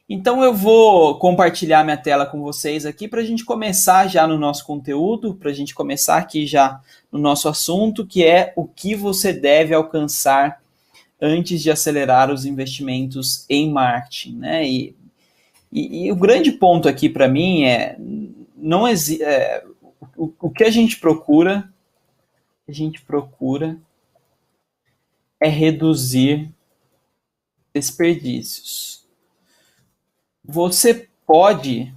Então eu vou compartilhar minha tela com vocês aqui para a gente começar já no nosso conteúdo, para a gente começar aqui já no nosso assunto, que é o que você deve alcançar antes de acelerar os investimentos em marketing, né? E o grande ponto aqui para mim é, não o que a gente procura é reduzir desperdícios. Você pode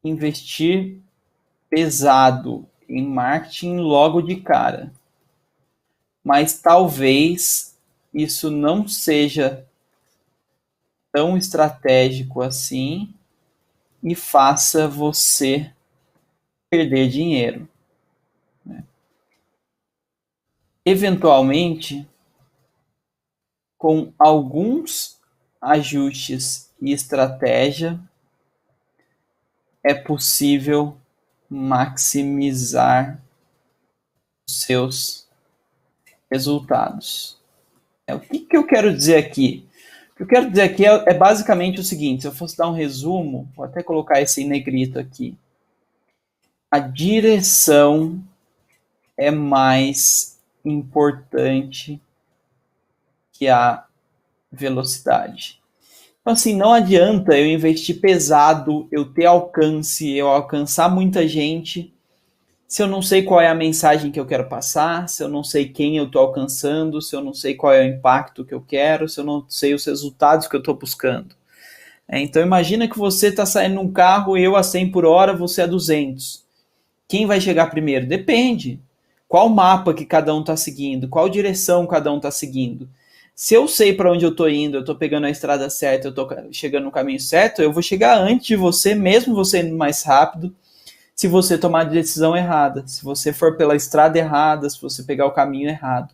investir pesado em marketing logo de cara, mas talvez isso não seja tão estratégico assim e faça você perder dinheiro. Eventualmente, com alguns ajustes e estratégia, é possível maximizar os seus resultados. O que eu quero dizer aqui? O que eu quero dizer aqui é basicamente o seguinte: se eu fosse dar um resumo, vou até colocar esse em negrito aqui. A direção é mais importante que a velocidade. Então, assim, não adianta eu investir pesado, eu ter alcance, eu alcançar muita gente, se eu não sei qual é a mensagem que eu quero passar, se eu não sei quem eu estou alcançando, se eu não sei qual é o impacto que eu quero, se eu não sei os resultados que eu estou buscando. Então imagina que você está saindo num carro, eu a 100 por hora, você a 200. Quem vai chegar primeiro? Depende. Qual mapa que cada um está seguindo? Qual direção cada um está seguindo? Se eu sei para onde eu estou indo, eu estou pegando a estrada certa, eu estou chegando no caminho certo, eu vou chegar antes de você, mesmo você indo mais rápido, se você tomar a decisão errada, se você for pela estrada errada, se você pegar o caminho errado.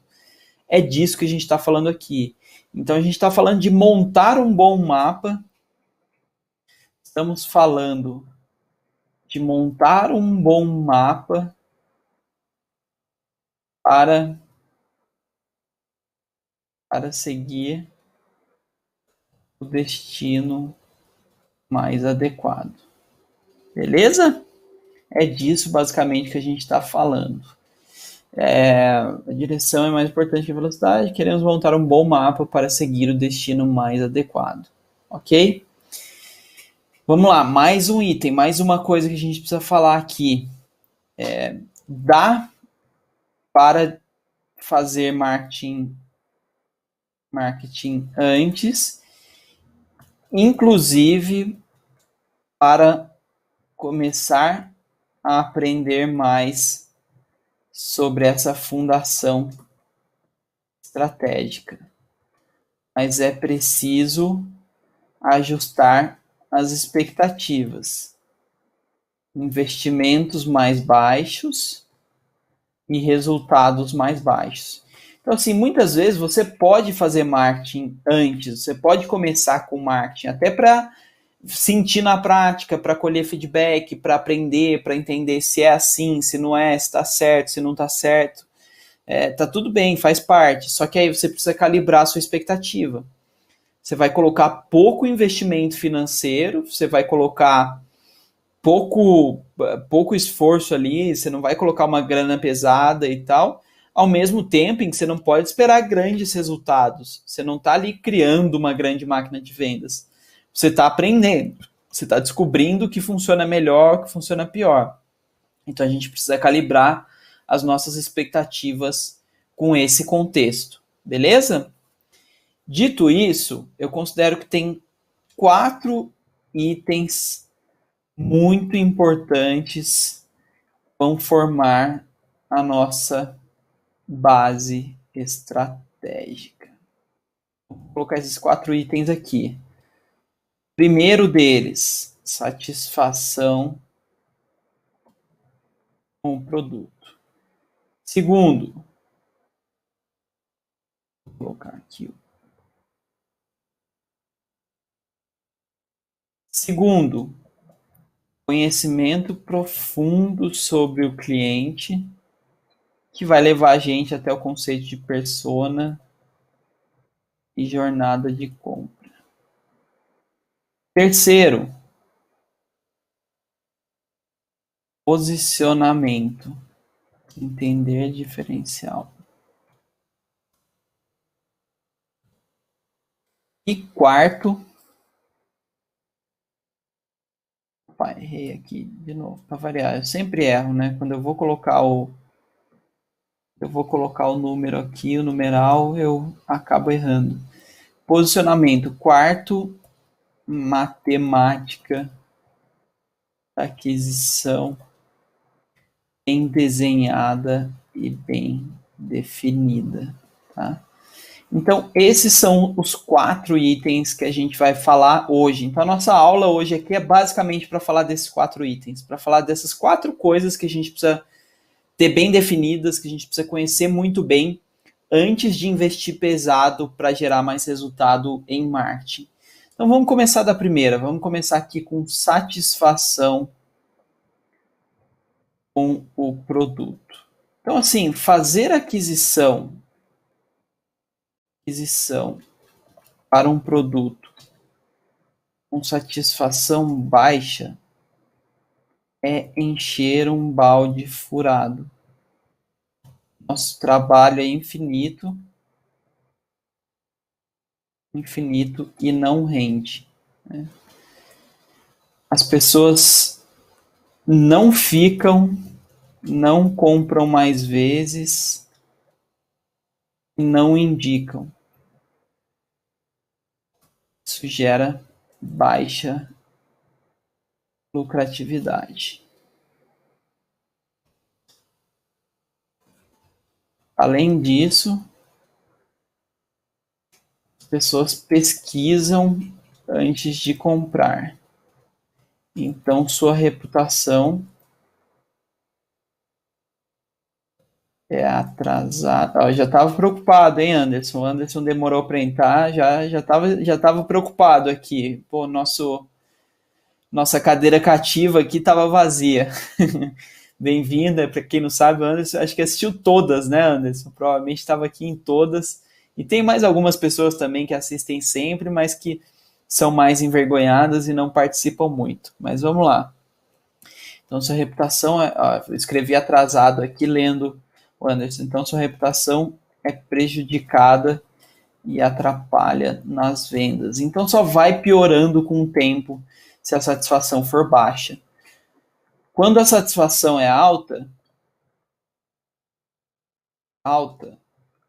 É disso que a gente está falando aqui. Então a gente está falando de montar um bom mapa, estamos falando de montar um bom mapa para, para seguir o destino mais adequado. Beleza? É disso basicamente que a gente está falando. A direção é mais importante que a velocidade. Queremos montar um bom mapa para seguir o destino mais adequado. Ok? Vamos lá, mais um item, mais uma coisa que a gente precisa falar aqui. Dá para fazer marketing antes, inclusive para começar a aprender mais sobre essa fundação estratégica. Mas é preciso ajustar as expectativas. Investimentos mais baixos e resultados mais baixos. Então, assim, muitas vezes você pode fazer marketing antes, você pode começar com marketing até para sentir na prática, para colher feedback, para aprender, para entender se é assim, se não é, se está certo, se não está certo. Tá tudo bem, faz parte, só que aí você precisa calibrar a sua expectativa. Você vai colocar pouco investimento financeiro, você vai colocar pouco esforço ali, você não vai colocar uma grana pesada e tal, ao mesmo tempo em que você não pode esperar grandes resultados. Você não está ali criando uma grande máquina de vendas. Você está aprendendo, você está descobrindo o que funciona melhor, o que funciona pior. Então a gente precisa calibrar as nossas expectativas com esse contexto, beleza? Dito isso, eu considero que tem 4 itens muito importantes que vão formar a nossa base estratégica. Vou colocar esses 4 itens aqui. Primeiro deles, satisfação com o produto. Segundo, vou colocar aqui. Segundo, conhecimento profundo sobre o cliente, que vai levar a gente até o conceito de persona e jornada de compra. Terceiro, posicionamento. Entender diferencial. E quarto, opa, errei aqui de novo, para variar. Eu sempre erro, né? Quando eu vou colocar o número aqui, o numeral, eu acabo errando. Posicionamento. Quarto, matemática da aquisição bem desenhada e bem definida, tá? Então, esses são os 4 itens que a gente vai falar hoje. Então, a nossa aula hoje aqui é basicamente para falar desses 4 itens, para falar dessas 4 coisas que a gente precisa ter bem definidas, que a gente precisa conhecer muito bem antes de investir pesado para gerar mais resultado em marketing. Então, vamos começar da primeira. Vamos começar aqui com satisfação com o produto. Então, assim, fazer aquisição para um produto com satisfação baixa é encher um balde furado. Nosso trabalho é infinito e não rende, né? As pessoas não compram mais vezes e não indicam. Isso gera baixa lucratividade. Além disso, as pessoas pesquisam antes de comprar. Então, sua reputação é atrasada. Eu já estava preocupado, hein, Anderson? O Anderson demorou para entrar, já tava preocupado aqui. Pô, nossa cadeira cativa aqui estava vazia. Bem-vinda, para quem não sabe, o Anderson, acho que assistiu todas, né, Anderson? Provavelmente estava aqui em todas. E tem mais algumas pessoas também que assistem sempre, mas que são mais envergonhadas e não participam muito. Mas vamos lá. Então, sua reputação, eu escrevi atrasado aqui lendo o Anderson. Então, sua reputação é prejudicada e atrapalha nas vendas. Então, só vai piorando com o tempo se a satisfação for baixa. Quando a satisfação é alta,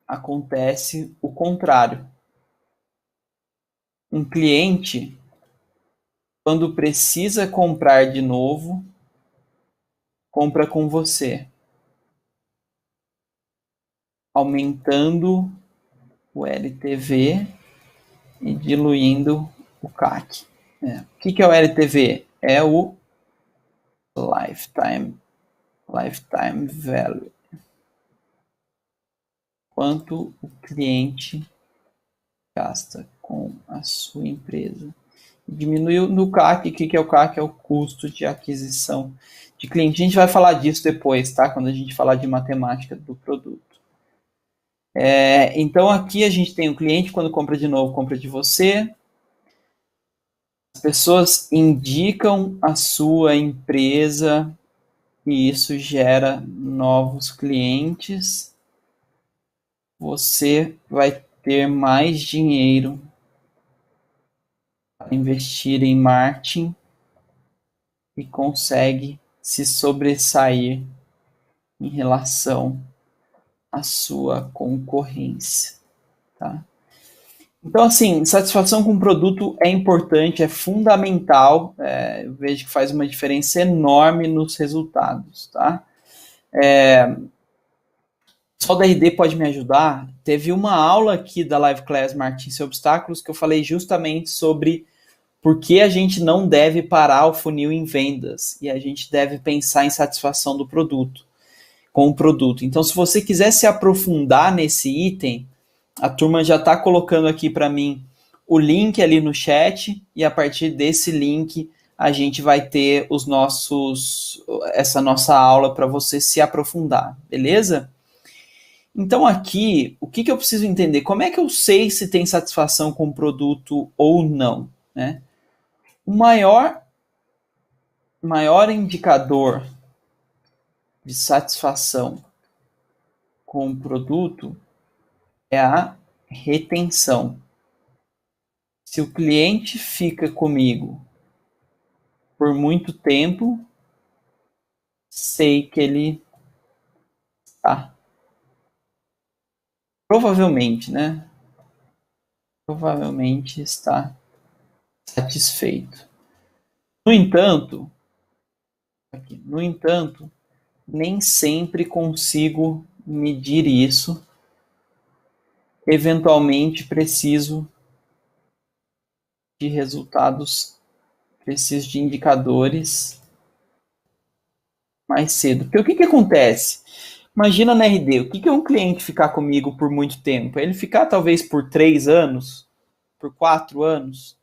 acontece o contrário. Um cliente, quando precisa comprar de novo, compra com você, aumentando o LTV e diluindo o CAC. O que é o LTV? É o Lifetime Value. Quanto o cliente gasta com a sua empresa. Diminuiu no CAC. O que é o CAC? É o custo de aquisição de cliente. A gente vai falar disso depois, tá? Quando a gente falar de matemática do produto. Então, aqui a gente tem o cliente, quando compra de novo, compra de você. As pessoas indicam a sua empresa e isso gera novos clientes. Você vai ter mais dinheiro para investir em marketing e consegue se sobressair em relação à sua concorrência, tá? Então, assim, satisfação com o produto é importante, é fundamental. Eu vejo que faz uma diferença enorme nos resultados, tá? Só o DRD pode me ajudar. Teve uma aula aqui da Live Class Marketing Sem Obstáculos que eu falei justamente sobre por que a gente não deve parar o funil em vendas e a gente deve pensar em satisfação do produto, com o produto. Então, se você quiser se aprofundar nesse item, a turma já está colocando aqui para mim o link ali no chat e a partir desse link a gente vai ter essa nossa aula para você se aprofundar, beleza? Então aqui, o que eu preciso entender? Como é que eu sei se tem satisfação com o produto ou não, né? O maior indicador de satisfação com o produto é a retenção. Se o cliente fica comigo por muito tempo, sei que ele está. Provavelmente, né? Provavelmente está satisfeito. No entanto, nem sempre consigo medir isso. Eventualmente preciso de resultados, preciso de indicadores mais cedo. Porque o que acontece? Imagina na RD, o que é um cliente ficar comigo por muito tempo? Ele ficar talvez por 3 anos, por 4 anos.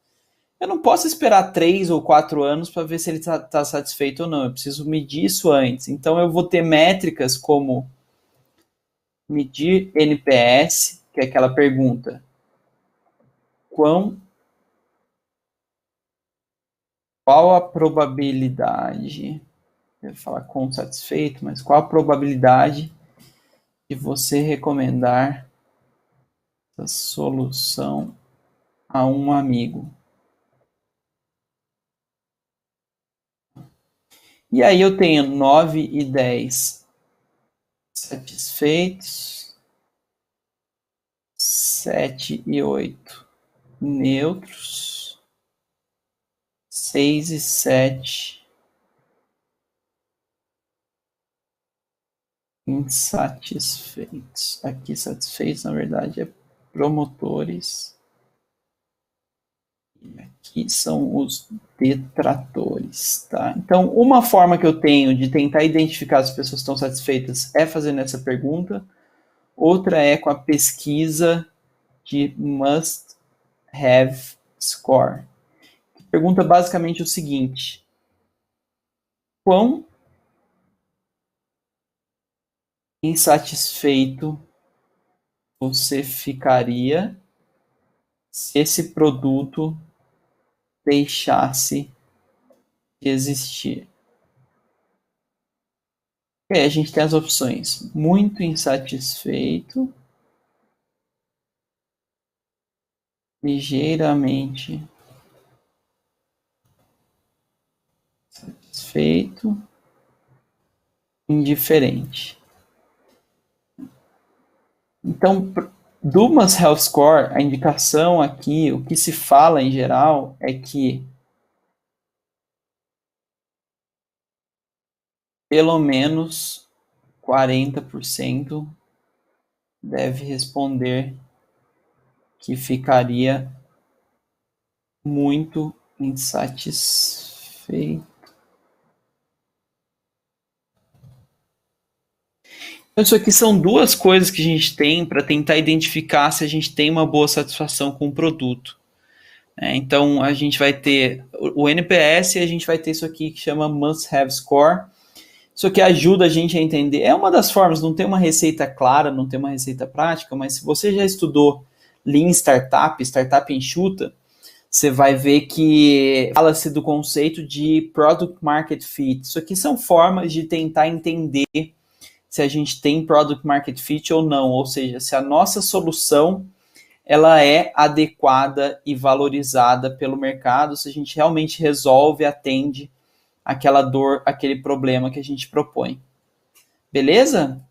Eu não posso esperar 3 ou 4 anos para ver se ele está satisfeito ou não. Eu preciso medir isso antes. Então eu vou ter métricas como medir NPS, que é aquela pergunta: qual a probabilidade, eu ia falar com satisfeito, mas qual a probabilidade de você recomendar essa solução a um amigo? E aí eu tenho 9 e 10 satisfeitos, 7 e 8 neutros, 6 e 7 insatisfeitos. Aqui satisfeitos, na verdade, é promotores. E aqui são os detratores, tá? Então, uma forma que eu tenho de tentar identificar se as pessoas estão satisfeitas é fazendo essa pergunta. Outra é com a pesquisa de Must Have Score. Pergunta basicamente o seguinte: quão insatisfeito você ficaria se esse produto deixasse de existir? E aí a gente tem as opções: muito insatisfeito, ligeiramente satisfeito, indiferente. Então, do Must Health Score, a indicação aqui, o que se fala em geral é que pelo menos 40% deve responder que ficaria muito insatisfeito. Então, isso aqui são duas coisas que a gente tem para tentar identificar se a gente tem uma boa satisfação com o produto. Então, a gente vai ter o NPS e a gente vai ter isso aqui que chama Must Have Score. Isso aqui ajuda a gente a entender. É uma das formas, não tem uma receita clara, não tem uma receita prática, mas se você já estudou Lean Startup, Startup enxuta, você vai ver que fala-se do conceito de Product Market Fit. Isso aqui são formas de tentar entender se a gente tem Product Market Fit ou não, ou seja, se a nossa solução ela é adequada e valorizada pelo mercado, se a gente realmente resolve, atende aquela dor, aquele problema que a gente propõe. Beleza?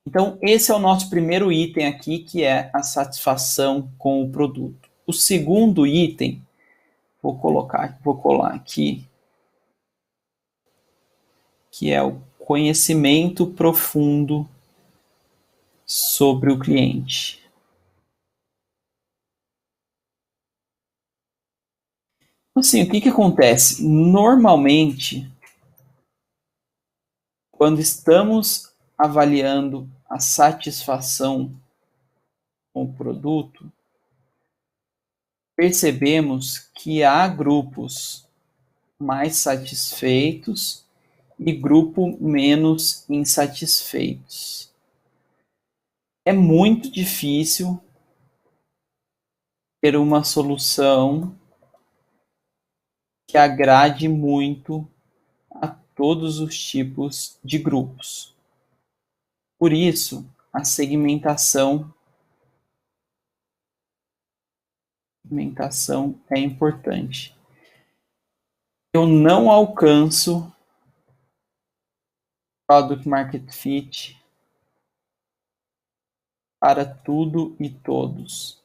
Então, esse é o nosso primeiro item aqui, que é a satisfação com o produto. O segundo item, vou colar aqui, que é o conhecimento profundo sobre o cliente. Assim, o que acontece? Normalmente, quando estamos avaliando a satisfação com o produto, percebemos que há grupos mais satisfeitos e grupo menos insatisfeitos. É muito difícil ter uma solução que agrade muito a todos os tipos de grupos. Por isso, a segmentação é importante. Eu não alcanço Product Market Fit para tudo e todos.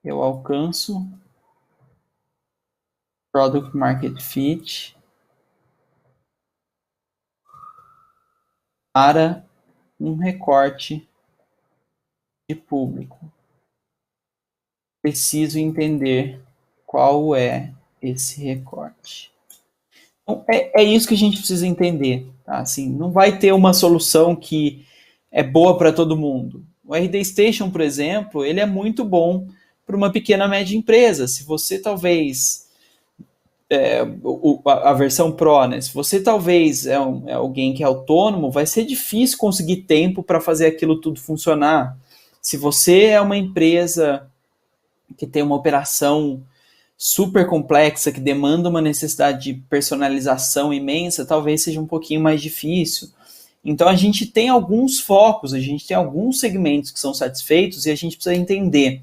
Eu alcanço Product Market Fit para um recorte de público. Preciso entender qual é esse recorte. Então, é isso que a gente precisa entender. Tá? Assim, não vai ter uma solução que é boa para todo mundo. O RD Station, por exemplo, ele é muito bom para uma pequena média empresa. Se você talvez a versão Pro, né? Se você talvez é alguém que é autônomo, vai ser difícil conseguir tempo para fazer aquilo tudo funcionar. Se você é uma empresa que tem uma operação super complexa, que demanda uma necessidade de personalização imensa, talvez seja um pouquinho mais difícil. Então a gente tem alguns focos, a gente tem alguns segmentos que são satisfeitos e a gente precisa entender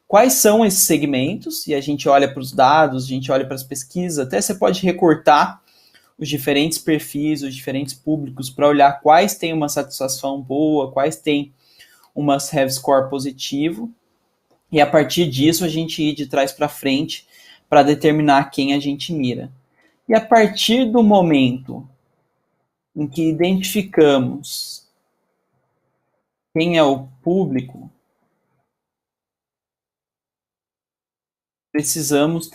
quais são esses segmentos, e a gente olha para os dados, a gente olha para as pesquisas, até você pode recortar os diferentes perfis, os diferentes públicos, para olhar quais têm uma satisfação boa, quais têm uma have score positivo, e a partir disso a gente ir de trás para frente para determinar quem a gente mira. E a partir do momento em que identificamos quem é o público, precisamos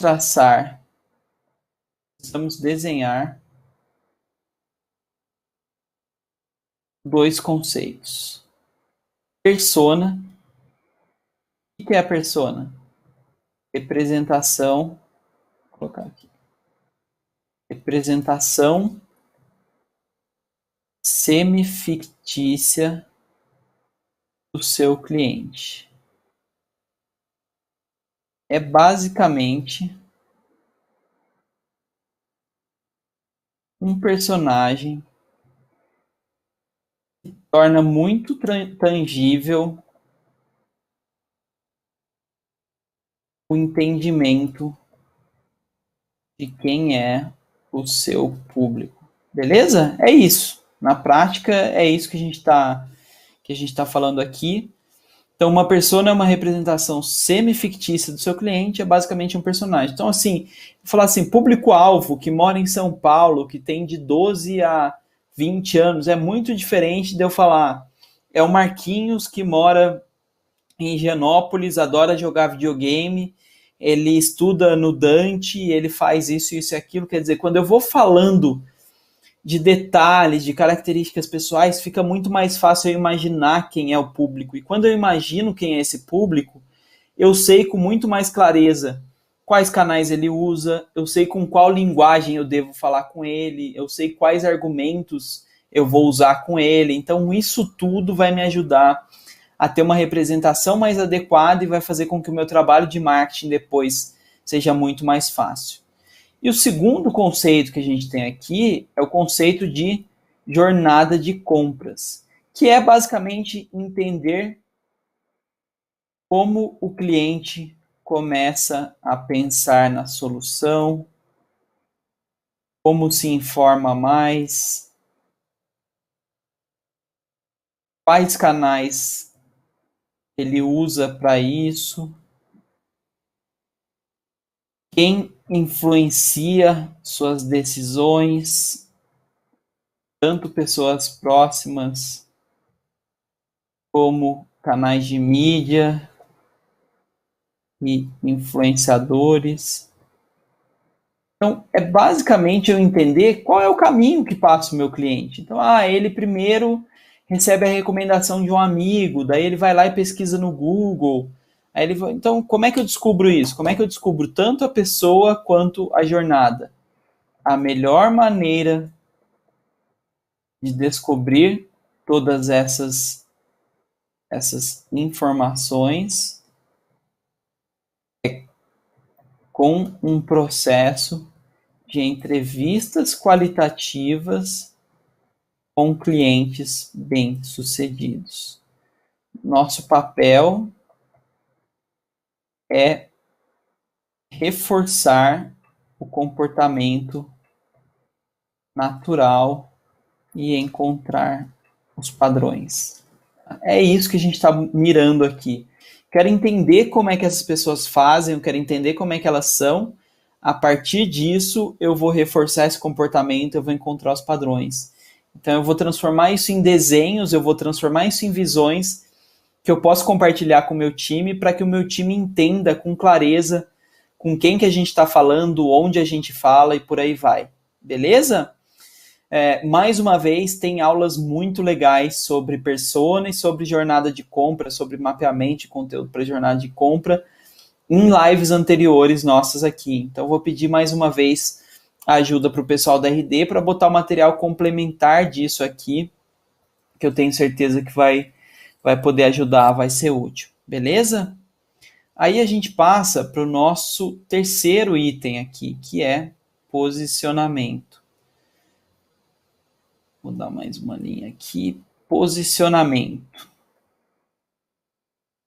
desenhar dois conceitos. Persona. O que é a persona? Representação. Vou colocar aqui. Representação semifictícia do seu cliente. É basicamente um personagem que torna muito tangível o entendimento de quem é o seu público. Beleza? É isso. Na prática, é isso que a gente está falando aqui. Então, uma persona é uma representação semi-fictícia do seu cliente, é basicamente um personagem. Então, assim, falar assim, público-alvo que mora em São Paulo, que tem de 12 a 20 anos, é muito diferente de eu falar, é o Marquinhos que mora em Higienópolis, adora jogar videogame, ele estuda no Dante, ele faz isso, isso e aquilo. Quer dizer, quando eu vou falando de detalhes, de características pessoais, fica muito mais fácil eu imaginar quem é o público. E quando eu imagino quem é esse público, eu sei com muito mais clareza quais canais ele usa, eu sei com qual linguagem eu devo falar com ele, eu sei quais argumentos eu vou usar com ele. Então, isso tudo vai me ajudar a ter uma representação mais adequada e vai fazer com que o meu trabalho de marketing depois seja muito mais fácil. E o segundo conceito que a gente tem aqui é o conceito de jornada de compras, que é basicamente entender como o cliente começa a pensar na solução, como se informa mais, quais canais ele usa para isso, quem influencia suas decisões, tanto pessoas próximas como canais de mídia e influenciadores. Então, é basicamente eu entender qual é o caminho que passa o meu cliente. Então, ele primeiro recebe a recomendação de um amigo, daí ele vai lá e pesquisa no Google. Então, como é que eu descubro isso? Como é que eu descubro tanto a pessoa quanto a jornada? A melhor maneira de descobrir todas essas informações é com um processo de entrevistas qualitativas com clientes bem-sucedidos. Nosso papel é reforçar o comportamento natural e encontrar os padrões. É isso que a gente está mirando aqui. Quero entender como é que essas pessoas fazem, eu quero entender como é que elas são. A partir disso, eu vou reforçar esse comportamento, eu vou encontrar os padrões. Então, eu vou transformar isso em desenhos, eu vou transformar isso em visões que eu posso compartilhar com o meu time para que o meu time entenda com clareza com quem que a gente está falando, onde a gente fala e por aí vai. Beleza? Mais uma vez, tem aulas muito legais sobre persona e sobre jornada de compra, sobre mapeamento de conteúdo para jornada de compra, em lives anteriores nossas aqui. Então, vou pedir mais uma vez a ajuda para o pessoal da RD para botar o material complementar disso aqui, que eu tenho certeza que vai poder ajudar, vai ser útil. Beleza? Aí a gente passa para o nosso terceiro item aqui, que é posicionamento. Vou dar mais uma linha aqui. Posicionamento.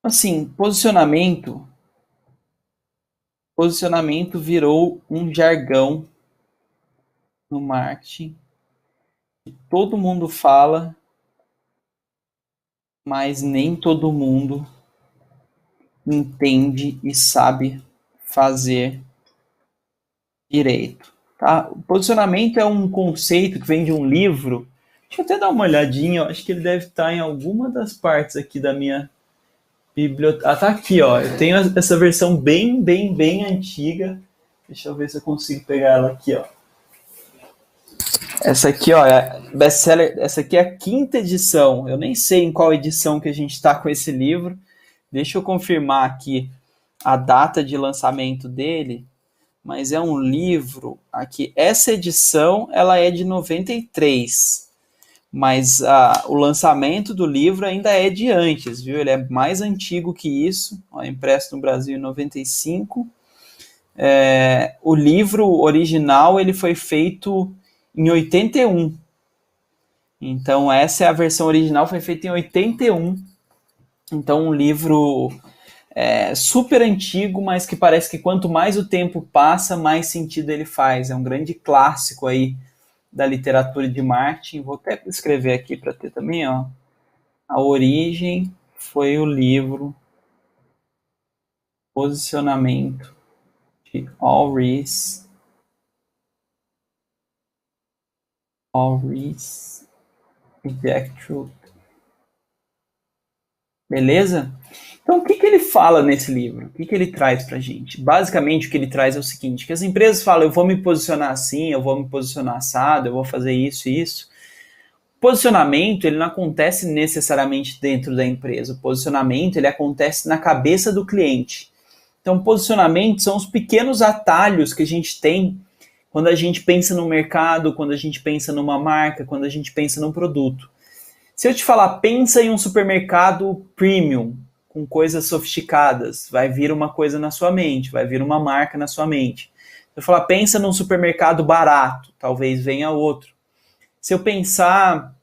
Assim, posicionamento virou um jargão no marketing. Todo mundo fala, mas nem todo mundo entende e sabe fazer direito. Tá? O posicionamento é um conceito que vem de um livro. Deixa eu até dar uma olhadinha, eu acho que ele deve estar em alguma das partes aqui da minha biblioteca. Ah, tá aqui, ó. Eu tenho essa versão bem antiga. Deixa eu ver se eu consigo pegar ela aqui, ó. Essa aqui, ó, é best-seller. Essa aqui é a 5ª edição. Eu nem sei em qual edição que a gente está com esse livro. Deixa eu confirmar aqui a data de lançamento dele. Mas é um livro aqui. Essa edição, ela é de 93. Mas o lançamento do livro ainda é de antes, viu? Ele é mais antigo que isso. Ó, impresso no Brasil em 95. O livro original ele foi feito em 81. Então, essa é a versão original, foi feita em 81. Então, um livro super antigo, mas que parece que quanto mais o tempo passa, mais sentido ele faz. É um grande clássico aí da literatura de marketing. Vou até escrever aqui para ter também, ó. A origem foi o livro Posicionamento de Ulrich Gertrude. Beleza? Então, o que ele fala nesse livro? O que ele traz para a gente? Basicamente, o que ele traz é o seguinte, que as empresas falam, eu vou me posicionar assim, eu vou me posicionar assado, eu vou fazer isso e isso. O posicionamento, ele não acontece necessariamente dentro da empresa. O posicionamento, ele acontece na cabeça do cliente. Então, posicionamento são os pequenos atalhos que a gente tem quando a gente pensa no mercado, quando a gente pensa numa marca, quando a gente pensa num produto. Se eu te falar, pensa em um supermercado premium, com coisas sofisticadas, vai vir uma coisa na sua mente, vai vir uma marca na sua mente. Se eu falar, pensa num supermercado barato, talvez venha outro. Se eu pensar,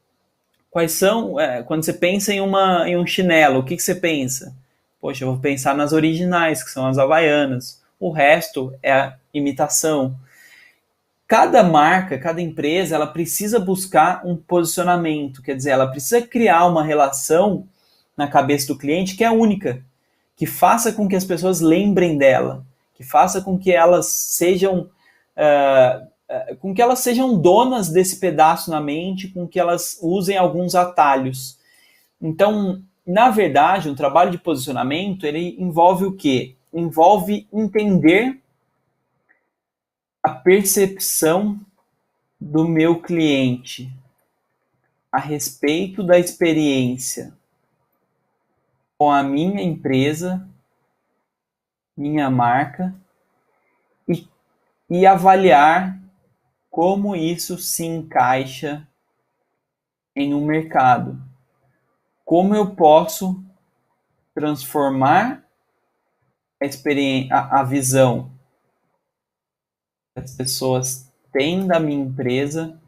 quais são, quando você pensa em um chinelo, o que você pensa? Poxa, eu vou pensar nas originais, que são as havaianas. O resto é a imitação. Cada marca, cada empresa, ela precisa buscar um posicionamento, quer dizer, ela precisa criar uma relação na cabeça do cliente que é única, que faça com que as pessoas lembrem dela, que faça com que elas sejam donas desse pedaço na mente, com que elas usem alguns atalhos. Então, na verdade, um trabalho de posicionamento, ele envolve o quê? Envolve entender a percepção do meu cliente a respeito da experiência com a minha empresa, minha marca, e avaliar como isso se encaixa em um mercado. Como eu posso transformar a visão que as pessoas tem da minha empresa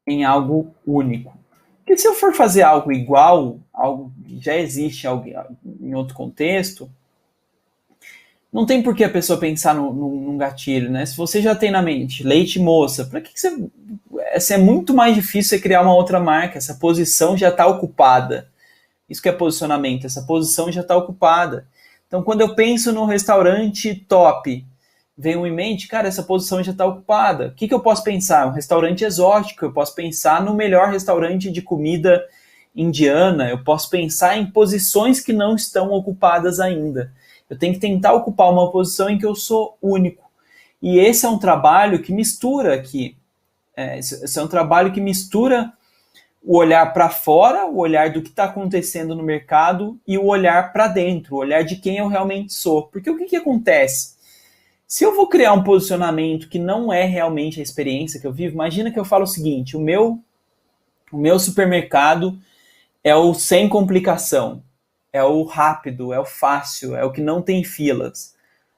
em algo único. Porque se eu for fazer algo igual, algo que já existe em outro contexto, não tem por que a pessoa pensar num gatilho, né? Se você já tem na mente leite moça, para que você... É muito mais difícil você criar uma outra marca, essa posição já está ocupada. Isso que é posicionamento, essa posição já está ocupada. Então, quando eu penso no restaurante top, vem em mente, cara, essa posição já está ocupada. O que eu posso pensar? Um restaurante exótico, eu posso pensar no melhor restaurante de comida indiana, eu posso pensar em posições que não estão ocupadas ainda. Eu tenho que tentar ocupar uma posição em que eu sou único. E esse é um trabalho que mistura aqui. Esse é um trabalho que mistura o olhar para fora, o olhar do que está acontecendo no mercado e o olhar para dentro, o olhar de quem eu realmente sou. Porque o que acontece? Se eu vou criar um posicionamento que não é realmente a experiência que eu vivo, imagina que eu falo o seguinte, o meu supermercado é o sem complicação, é o rápido, é o fácil, é o que não tem filas.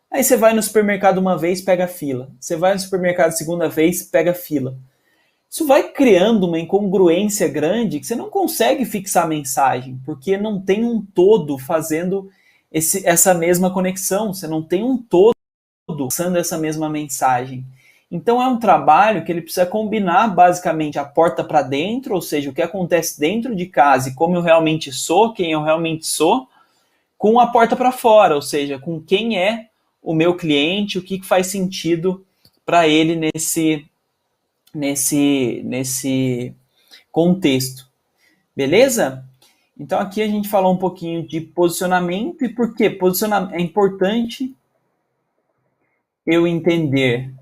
Aí você vai no supermercado uma vez, pega fila. Você vai no supermercado segunda vez, pega fila. Isso vai criando uma incongruência grande que você não consegue fixar a mensagem, porque não tem um todo fazendo essa mesma conexão, você não tem um todo passando essa mesma mensagem. Então é um trabalho que ele precisa combinar basicamente a porta para dentro, ou seja, o que acontece dentro de casa e como eu realmente sou, quem eu realmente sou, com a porta para fora, ou seja, com quem é o meu cliente, o que faz sentido para ele nesse contexto. Beleza? Então aqui a gente falou um pouquinho de posicionamento e por que é importante eu entender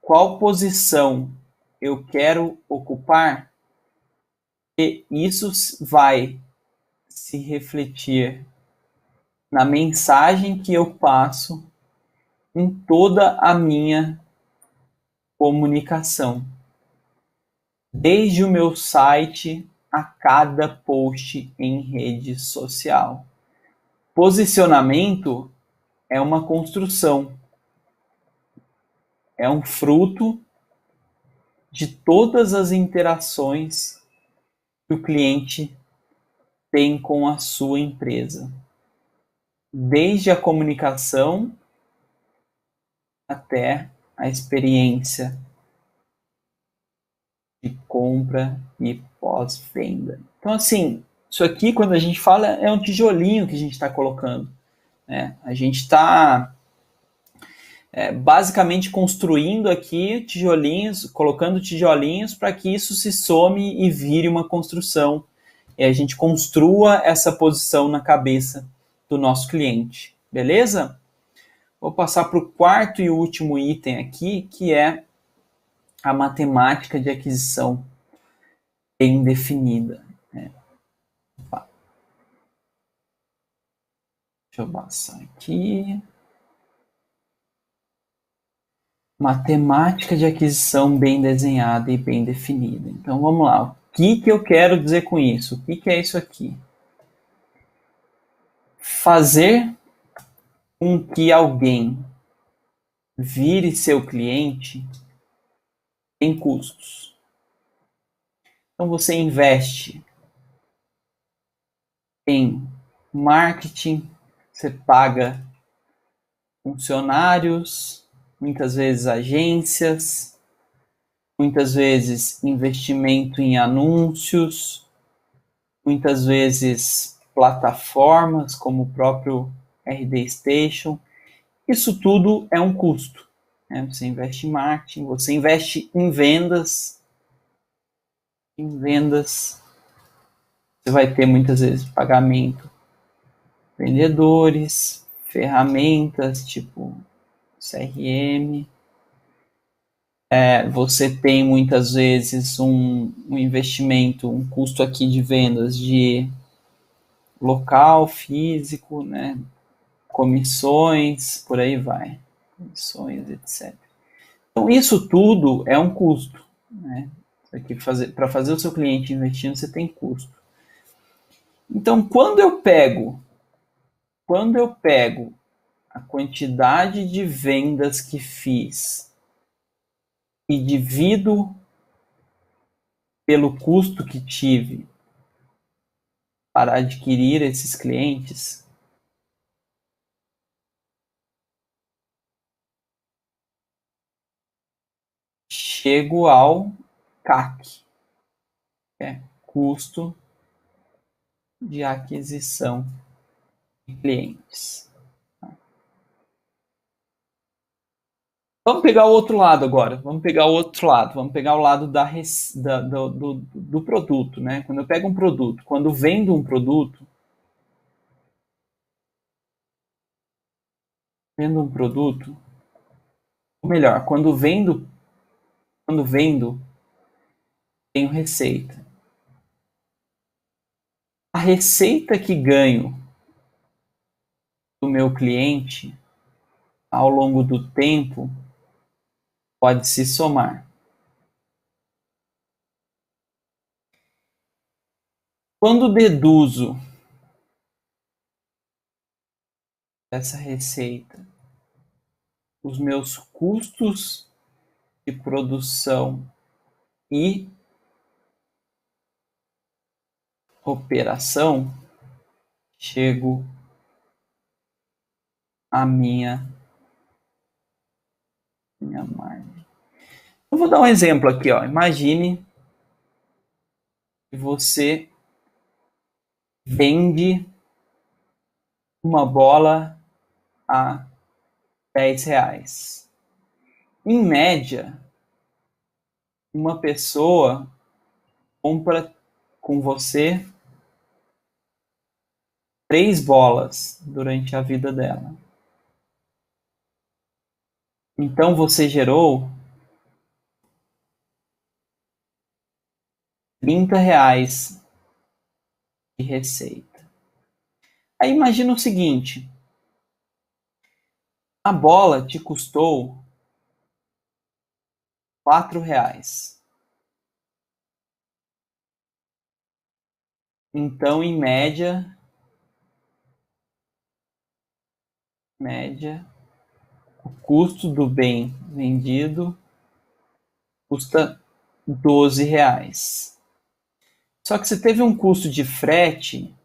qual posição eu quero ocupar, e isso vai se refletir na mensagem que eu passo em toda a minha comunicação. Desde o meu site a cada post em rede social. Posicionamento é uma construção, é um fruto de todas as interações que o cliente tem com a sua empresa. Desde a comunicação até a experiência de compra e pós-venda. Então, assim, isso aqui, quando a gente fala, é um tijolinho que a gente está colocando. Né? A gente está basicamente construindo aqui tijolinhos, colocando tijolinhos para que isso se some e vire uma construção. E a gente construa essa posição na cabeça do nosso cliente. Beleza? Vou passar para o quarto e último item aqui, que é a matemática de aquisição bem definida. Deixa eu passar aqui. Matemática de aquisição bem desenhada e bem definida. Então vamos lá. O que eu quero dizer com isso? O que é isso aqui? Fazer com que alguém vire seu cliente tem custos. Então você investe em marketing, você paga funcionários, muitas vezes agências, muitas vezes investimento em anúncios, muitas vezes plataformas como o próprio RD Station. Isso tudo é um custo. Né? Você investe em marketing, você investe em vendas. Em vendas, você vai ter muitas vezes pagamento, vendedores, ferramentas tipo CRM. Você tem muitas vezes um investimento, um custo aqui de vendas de local, físico, né? Comissões, por aí vai. Comissões, etc. Então, isso tudo é um custo. Né? Para fazer o seu cliente investindo, você tem custo. Então, quando eu pego a quantidade de vendas que fiz e divido pelo custo que tive para adquirir esses clientes, chego ao CAC, que é custo de aquisição de clientes. Vamos pegar o outro lado agora. Vamos pegar o outro lado. Vamos pegar o lado do produto, né? Quando eu pego um produto, quando vendo um produto, ou melhor, quando vendo, tenho receita. A receita que ganho do meu cliente ao longo do tempo pode se somar. Quando deduzo dessa receita os meus custos de produção e operação, chego à minha margem. Eu vou dar um exemplo aqui, ó. Imagine que você vende uma bola a R$10. Em média, uma pessoa compra com você 3 bolas durante a vida dela. Então você gerou R$30 de receita. Aí imagina o seguinte: a bola te custou R$4. Então, em média, o custo do bem vendido custa R$12. Só que você teve um custo de frete,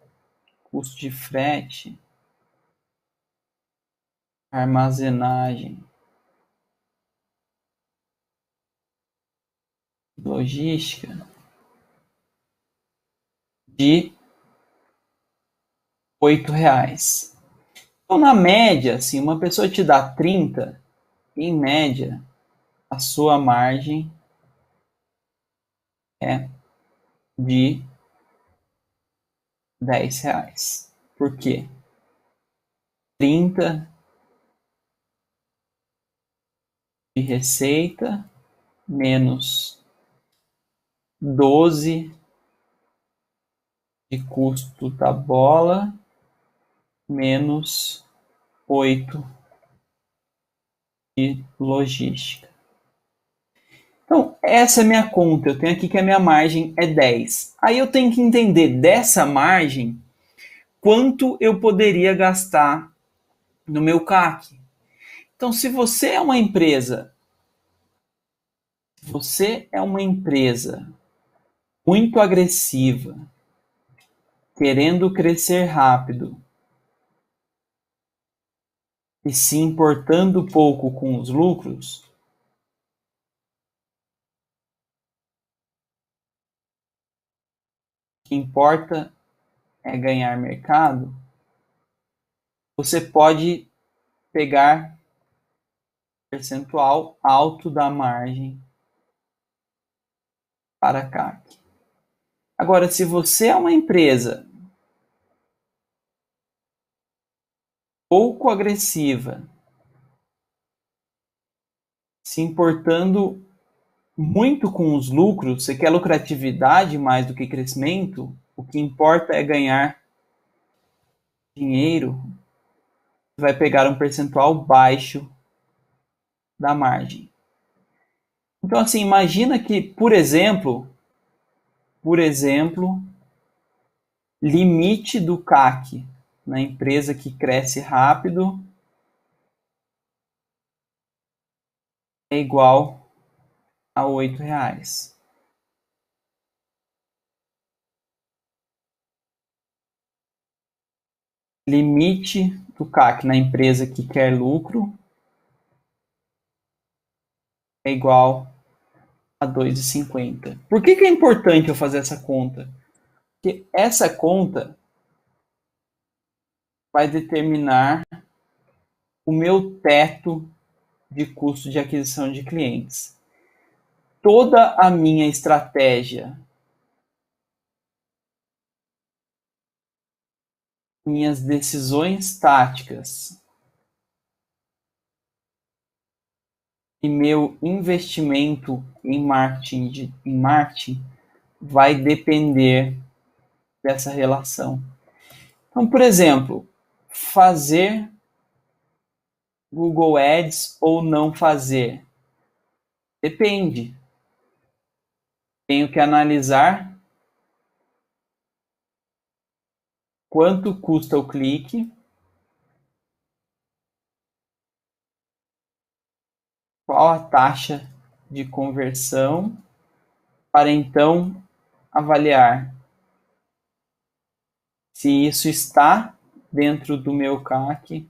armazenagem, logística de R$8. Então, na média, se uma pessoa te dá 30, em média, a sua margem é de R$10. Por quê? 30 de receita menos 12 de custo da bola menos 8 de logística. Então, essa é a minha conta. Eu tenho aqui que a minha margem é 10. Aí eu tenho que entender dessa margem quanto eu poderia gastar no meu CAC. Então, se você é uma empresa muito agressiva, querendo crescer rápido e se importando pouco com os lucros, o que importa é ganhar mercado, você pode pegar percentual alto da margem para CAC. Agora, se você é uma empresa pouco agressiva, se importando muito com os lucros, você quer lucratividade mais do que crescimento, o que importa é ganhar dinheiro, vai pegar um percentual baixo da margem. Então, assim, imagina que, por exemplo, limite do CAC na empresa que cresce rápido é igual a R$8. Limite do CAC na empresa que quer lucro é igual a 2,50. Por que é importante eu fazer essa conta? Porque essa conta vai determinar o meu teto de custo de aquisição de clientes. Toda a minha estratégia, minhas decisões táticas e meu investimento em marketing vai depender dessa relação. Então, por exemplo, fazer Google Ads ou não fazer? Depende. Tenho que analisar quanto custa o clique, qual a taxa de conversão, para então avaliar se isso está dentro do meu CAC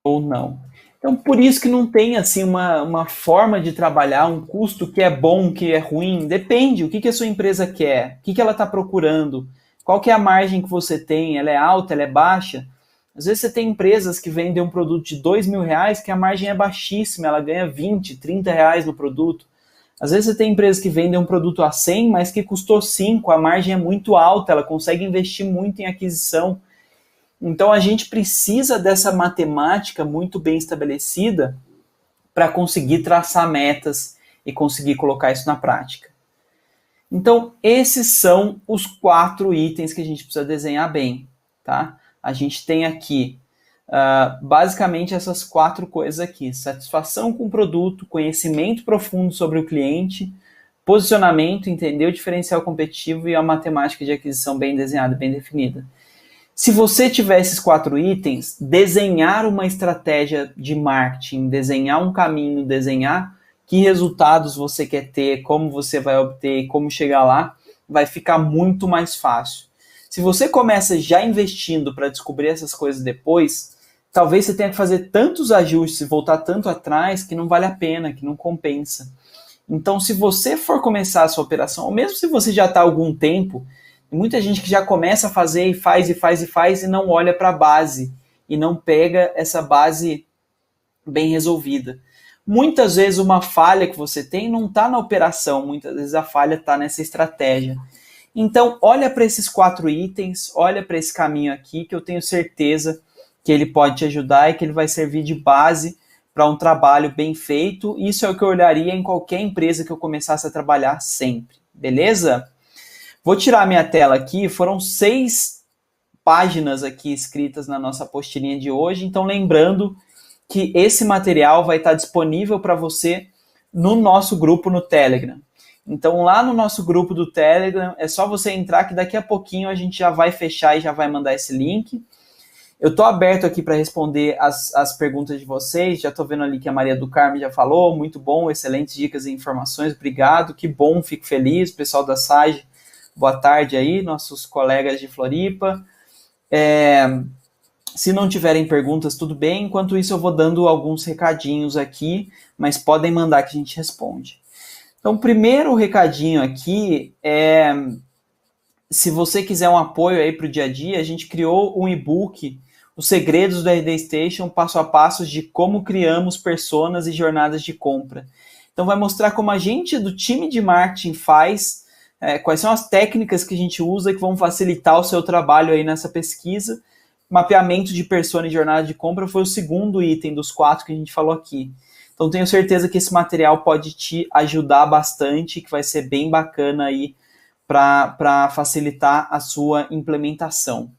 ou não. Então, por isso que não tem assim uma forma de trabalhar, um custo que é bom, que é ruim. Depende, o que a sua empresa quer, o que ela está procurando, qual que é a margem que você tem, ela é alta, ela é baixa. Às vezes você tem empresas que vendem um produto de R$2.000 que a margem é baixíssima, ela ganha R$20, R$30 no produto. Às vezes você tem empresas que vendem um produto a 100, mas que custou 5, a margem é muito alta, ela consegue investir muito em aquisição. Então a gente precisa dessa matemática muito bem estabelecida para conseguir traçar metas e conseguir colocar isso na prática. Então esses são os 4 itens que a gente precisa desenhar bem, tá? A gente tem aqui basicamente essas 4 coisas aqui: satisfação com o produto, conhecimento profundo sobre o cliente, posicionamento, entender o diferencial competitivo e a matemática de aquisição bem desenhada, bem definida. Se você tiver esses 4 itens, desenhar uma estratégia de marketing, desenhar um caminho, desenhar que resultados você quer ter, como você vai obter, como chegar lá, vai ficar muito mais fácil. Se você começa já investindo para descobrir essas coisas depois, talvez você tenha que fazer tantos ajustes e voltar tanto atrás que não vale a pena, que não compensa. Então, se você for começar a sua operação, ou mesmo se você já está há algum tempo, tem muita gente que já começa a fazer e faz e não olha para a base e não pega essa base bem resolvida. Muitas vezes uma falha que você tem não está na operação, muitas vezes a falha está nessa estratégia. Então, olha para esses 4 itens, olha para esse caminho aqui, que eu tenho certeza que ele pode te ajudar e que ele vai servir de base para um trabalho bem feito. Isso é o que eu olharia em qualquer empresa que eu começasse a trabalhar sempre, beleza? Vou tirar minha tela aqui, foram 6 páginas aqui escritas na nossa apostilinha de hoje, então lembrando que esse material vai estar disponível para você no nosso grupo no Telegram. Então lá no nosso grupo do Telegram, é só você entrar que daqui a pouquinho a gente já vai fechar e já vai mandar esse link. Eu estou aberto aqui para responder as perguntas de vocês, já estou vendo ali que a Maria do Carmo já falou, muito bom, excelentes dicas e informações, obrigado, que bom, fico feliz, pessoal da SAGE, boa tarde aí, nossos colegas de Floripa. Se não tiverem perguntas, tudo bem, enquanto isso eu vou dando alguns recadinhos aqui, mas podem mandar que a gente responde. Então, o primeiro recadinho aqui é, se você quiser um apoio aí para o dia a dia, a gente criou um e-book, Os Segredos do RD Station, passo a passo de como criamos personas e jornadas de compra. Então vai mostrar como a gente do time de marketing faz, quais são as técnicas que a gente usa que vão facilitar o seu trabalho aí nessa pesquisa. Mapeamento de persona e jornada de compra foi o segundo item dos 4 que a gente falou aqui. Então tenho certeza que esse material pode te ajudar bastante, que vai ser bem bacana aí para facilitar a sua implementação.